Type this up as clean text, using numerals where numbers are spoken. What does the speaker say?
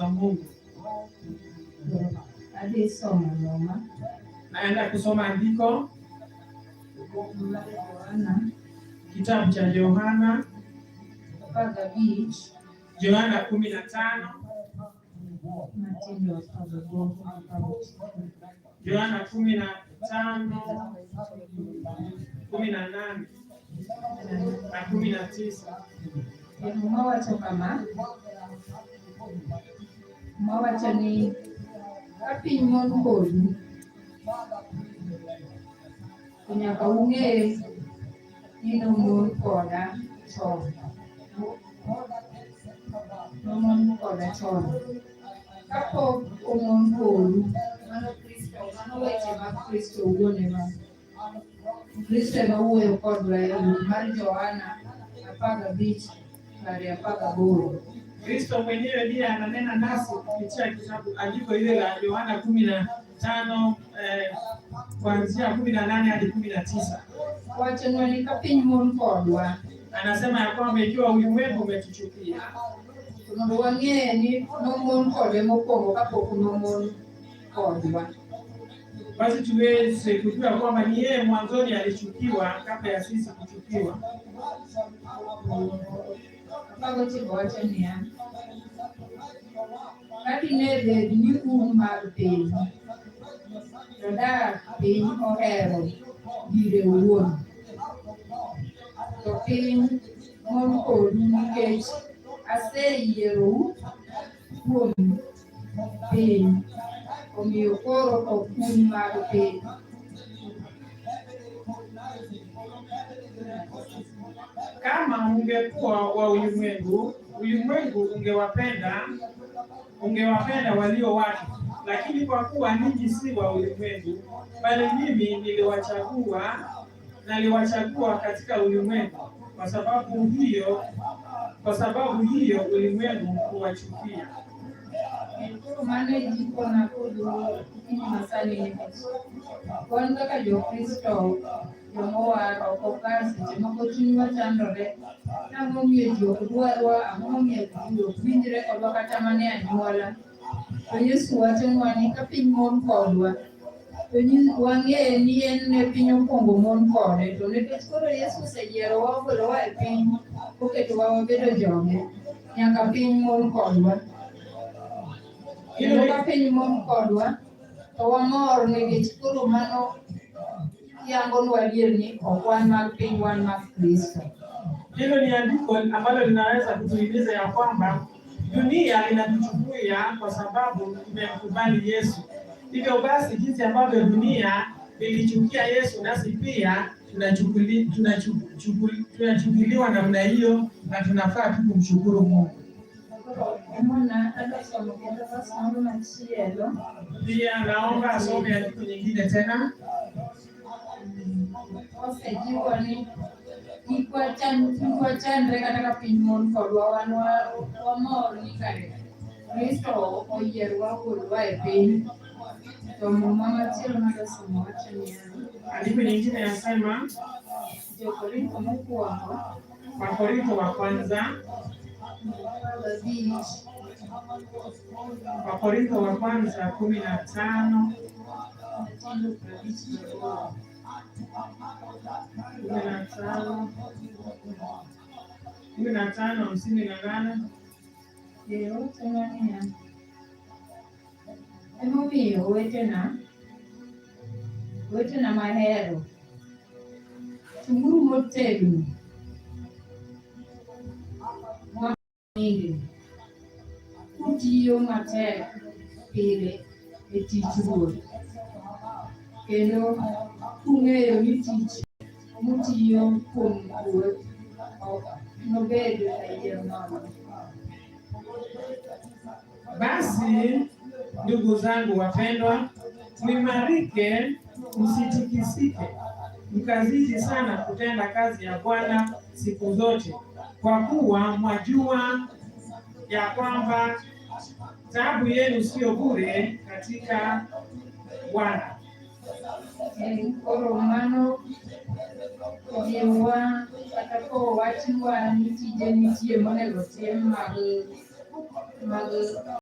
za Mungu. Naenda kusoma andiko kitabu cha Yohana 15, Yohana 15, 18 na 19. Mawacho ni kapiny mon kodu nyaka ung'e ni nomon koda chon. Nomon koda chon. Kapok omon kodu, mano weche mag Kristo wuon ema. Kristo ema wuoyo kodwa e buk mar Yohana 15:18. Kristo mwenyewe ndiye ananena nasi kupitia kitabu andiko ile la Yohana 15 kuanzia 18 hadi 19. Wachonwa ni kapiny mon kodwa. Anasema ya kwamba ikiwa ulimwengu umetuchukia, mondo wang'e ni nomon kodwa mokwongo kapok nomon kodwa. Basi tuweze kujua kwamba ni yeye mwanzoni alichukiwa kabla ya sisi kuchukiwa. Bago chico wacho niya, kadine bed ni un mag piny, to dak piny ohero dire owuon. To piny mon kodu nikech aseyierou kuom piny, omiyo koro ok un mag piny. Kama ungekuwa wa ulimwengu, ulimwengu ungewapenda walio wake. Lakini kwa kuwa ninyi si wa ulimwengu, bali mimi naliwachagua katika ulimwengu, kwa sababu hiyo ulimwengu huwachukia. Mano jiko na kudu kini masali ni kwanza kaka jo Kristo yomowa okokasi chemoko chunwa chandore na ng'omiyo ji ok dwarwa, ng'omiyo ji ok winjre kodwa kata mane anyuola. To Yesu wachonwa ni ka piny mon kodwa, to wang'e ni en e piny okwongo mon kode. To nikech koro Yesu oseyierowa ogolowa e piny, oketowa wabedo joge, nyaka piny mon kodwa. Kendo ka piny mon kodwa, to wamor nikech koro mano yangonwa adier ni ok wan mag piny, wan mag Kristo. Hilo ni andiko ambalo linaweza kutuhimiza ya kwamba dunia inatuchukia kwa sababu imemkubali Yesu. Hivyo basi jinsi ambavyo dunia ilichukia Yesu, nasi pia tunachukuliwa namna hiyo, na tunafaa tu kumshukuru Mungu. Pia naomba asome andiko nyingine tena. Osejiwa ni kikwa chandre kata ka piny mon kodwa, wan wamor ni kare Kristo oyierowa ogolowa e piny. To mama machielo madasomo wacho ni andiko nyingine yasema Jokorintho mokwongo, Wakorintho wa kwanza 15, 15:58. Emomiyo wetena mahero, chunguru motegno kutiyo matek pile e tich Ruoth, kendo kung'eyo ni tich mutiyo kuom Ruoth nobed e yiero nono. Basi ndugu zangu wapendwa, muimarike, msitikisike, mkazidi sana kutenda kazi ya Bwana siku zote, kwa kuwa mwajua ya kwamba taabu yenu sio bure katika Bwana. Koro mano jiwa kata ko wachwa ni tije nitie monego tim mag